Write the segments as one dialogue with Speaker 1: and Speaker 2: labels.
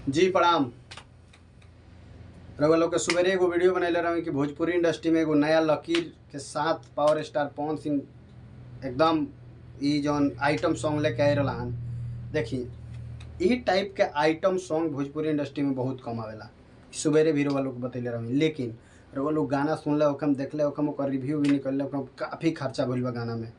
Speaker 1: जी प्रणाम। रउआ लोग के सुबेरे एगो वीडियो बनैले रही कि भोजपुरी इंडस्ट्री में एगो नया लकीर के साथ पावर स्टार पवन सिंह एकदम ई जौन आइटम सॉन्ग लेके आए रहन। देखी ई टाइप के आइटम सॉन्ग भोजपुरी इंडस्ट्री में बहुत कम आवेला। सुबेरे भी रउआ लोग बतैले रही, लेकिन रउआ लोग गाना सुनले ओकम देखले ओकम ओकर रिव्यू भी निकलले, ओकम काफ़ी खर्चा भइल बा गाना में।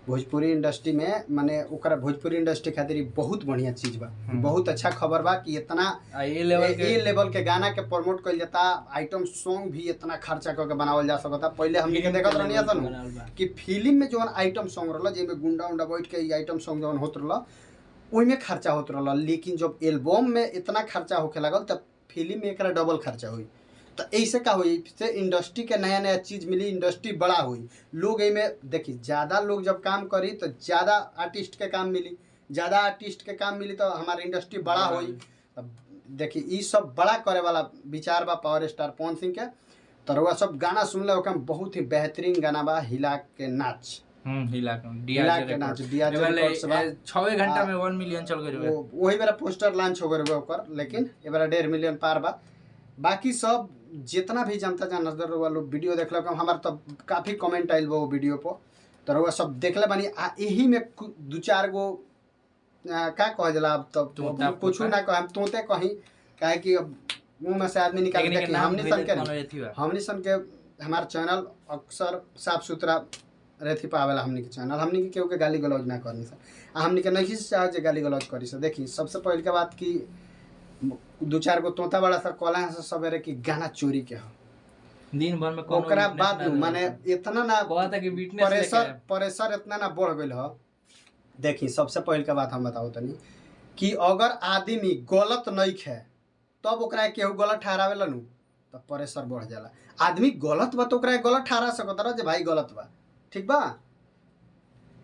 Speaker 1: भोजपुरी इंडस्ट्री में माने ओकरा भोजपुरी इंडस्ट्री खातिर बहुत बढ़िया चीज़ बा, बहुत अच्छा खबर बा कि इतना ए लेवल के गाना के प्रमोट कइल जाता। आइटम सॉन्ग भी इतना खर्चा करके बनावल जा सकता। पहले हमनी के देखत रहनी सन कि फिल्म में जौन आइटम सॉन्ग रहल जेमे गुंडा उंडा बैठ के आइटम सॉन्ग जौन होत रहल ओइमे खर्चा होत रहल, लेकिन जब एल्बम में इतना खर्चा होखे लागल तब फिल्म में एकरा डबल खर्चा हुई। तो ऐसे का हुई से इंडस्ट्री के नया नया चीज़ मिली, इंडस्ट्री बड़ा हुई। लोग में देखिए ज़्यादा लोग जब काम करी तो ज़्यादा आर्टिस्ट के काम मिली, ज़्यादा आर्टिस्ट के काम मिली तो हमारी इंडस्ट्री बड़ा हुई। तब देखिए ये सब बड़ा करे वाला विचार बा पावर स्टार पवन सिंह के। तो रउआ सब गाना सुन ले ओकम बहुत ही बेहतरीन गाना बा हिला के नाच।
Speaker 2: हिला के नाच 6 घंटा में 1 मिलियन चल गए।
Speaker 1: वही मेरा पोस्टर लॉन्च हो गए ओकर, लेकिन ए बार 1.5 मिलियन पार बा। बाकी सब जितना भी जनता जहाँ नजर वालों वीडियो देखल हमारे तो काफ़ी कमेंट आयल वो वीडियो पर। तो रउआ सब देखले बानी। यही में 2-4 गो का कह जला अब तब कुछ ना कह तोते कहीं काहे कि अब मुँह में से आदमी निकाल के हमनी सन के हमार चैनल अक्सर साफ सुथरा रहती पावेला। हमनी के चैनल हमनी के केहू के गाली गलौज ना करनी सर, हमनी के नहीं चाहे जे गाली गलौज करी सर। देखी सबसे पहले के बात की 2-4 गो तोता बड़ा सर कला से सवेरे की गाना चोरी के हो
Speaker 2: दिन भर में
Speaker 1: ओकरा बाद माने इतना ना प्रेशर इतना ना बढ़ गइल हो। देखी सबसे पहले के बात हम बताओ तनी कि अगर आदमी गलत नहीं है तब ओकरा केहू गलत ठहरावेला नु तो प्रेशर बढ़ जाला। आदमी गलत बा तो ओकरा गलत ठहरा सकत रह जे भाई गलत बा, ठीक बा।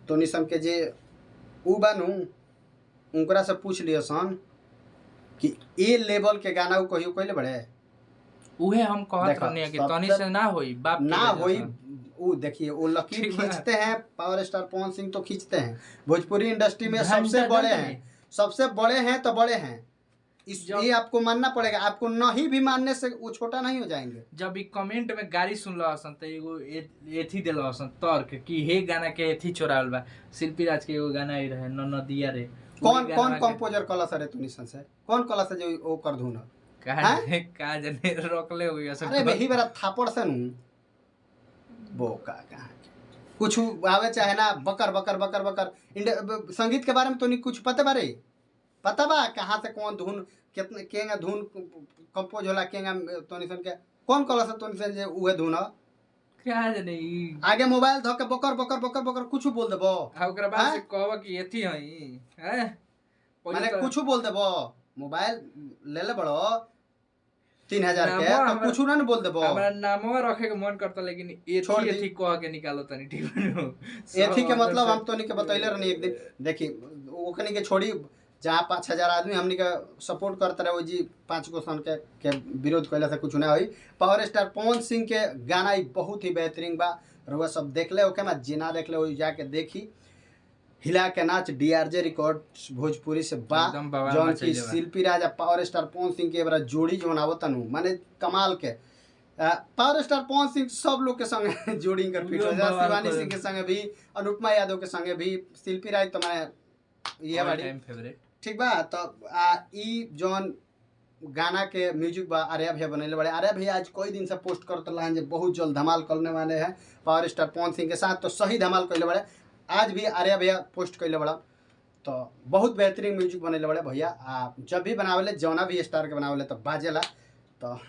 Speaker 1: तो निसन के जे उ बानू उनकरा से पूछ लियो सन कि ए लेवल के गाना उ कहियो कइले बड़े।
Speaker 2: उहे हम कहत रहनी कि तनी से ना होई बाप
Speaker 1: ना होई। उ देखिए वो लकीर खींचते हैं पावर स्टार पवन सिंह तो खींचते हैं। भोजपुरी इंडस्ट्री में सबसे बड़े हैं, सबसे बड़े हैं तो बड़े हैं। ये आपको मानना पड़ेगा, आपको नहीं भी मानने से वो छोटा नहीं हो जाएंगे।
Speaker 2: जब ई कमेंट में गाड़ी सुन लसन त एगो एथी देल हसन तर्क कि हे गाना के एथी चोरावल बा। शिल्पी राज के एगो गाना आई रहे नदिया रे।
Speaker 1: कौन कंपोजर कला सर तुनी सन से कौन कला से जो ओ कर धुन
Speaker 2: का जने रोकले हुई असन।
Speaker 1: अरे वही मेरा थापड़ से नु बोका कहां कुछ आवे चाहे ना बकर बकर बकर बकर। संगीत के बारे में तो नहीं कुछ पता बारे पता बा कहाँ से कौन धुन कितने केंगा धुन कंपोज होला केंगा तो नहीं सन के कौन कला से तो नहीं सन जे उहे धुन
Speaker 2: क्या जने
Speaker 1: आगे मोबाइल धो के बकर बकर बकर बकर कुछ बोल देबो
Speaker 2: ओकरा बाद से कहबो कि एथी हई हैं
Speaker 1: माने कुछ बोल देबो। मोबाइल ले ले बड़ो 3000 के तो कुछ ना बोल देबो।
Speaker 2: हमरा नामवा रखे के मन करता, लेकिन एथी कह के निकालो तनी ठीक बनो।
Speaker 1: एथी के मतलब हम तो नहीं के बतैले रहनी एक दिन। देखी ओकनी के छोड़ी जहाँ 5000 आदमी हमनी के सपोर्ट करते रहे जी 5 गो सन के विरोध कैला से कुछ ना हुई। पावर स्टार पवन सिंह के गाना बहुत ही बेहतरीन बा। रउआ सब देखले ओके मैं जी ना देखले हो जाके देखी हिला के नाच DRJ रिकॉर्ड्स भोजपुरी से बा जौन की शिल्पी राजा पावर स्टार पवन सिंह के बड़ा जोड़ी जौन आवतनु माने कमाल के। पावर स्टार पवन सिंह सब लोग के संगे जोड़ी कर फिट हो जा। शिवानी सिंह के संगे भी, अनुपमा यादव के संगे भी, शिल्पी राज तो मैं ये बड़ी
Speaker 2: फेवरेट
Speaker 1: ठीक बा। तो ई जौन गाना के म्यूजिक बा आर्या भैया बनैले बड़े। आर्या भैया आज कई दिन से पोस्ट करते रहन जे बहुत जल्द धमाल करने वाले हैं पावर स्टार पवन सिंह के साथ। तो सही धमाल कैले बड़े। आज भी आर्या भैया पोस्ट कैले बड़ा तो बहुत बेहतरीन म्यूजिक बनैले बड़े भैया। जब भी बनावेले जौना भी स्टार के बनावेले तो बाजेला। तो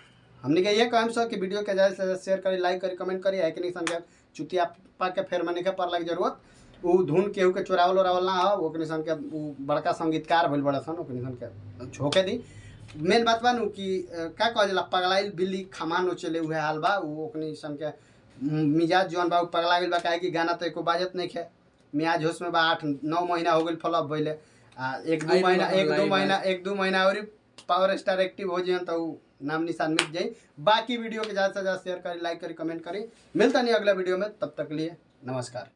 Speaker 1: हमने के ये कहम सर कि वीडियो के ज़्यादा से शेयर करी, लाइक करी, कमेंट करी। है कि नहीं सन के चुतिया पा के फेर मने के पर लग जरूरत उ धुन केहू के चोरावल ओरावल ना हो। ओकनी सन के उ बड़का संगीतकार भइल बड़ा सन ओकनी सन के झोंके दी। मेन बात बा नु कि का कह जाला पगलाइल बिल्ली खमान चले उहे हाल बा। उ ओकनी सन के मिजाज जौन बा पगला गेल बा काहे कि गाना तो एको बाजत नहीं है। मियाज होश में बा 8-9 महीना हो गइल फ्लॉप भइले। 1-2 महीना और पावर स्टार एक्टिव हो जाए तो नाम निशान मिट जाए। बाकी वीडियो के ज़्यादा से ज़्यादा शेयर करी, लाइक करी, कमेंट करी। मिलता नहीं अगला वीडियो में, तब तक लिए नमस्कार।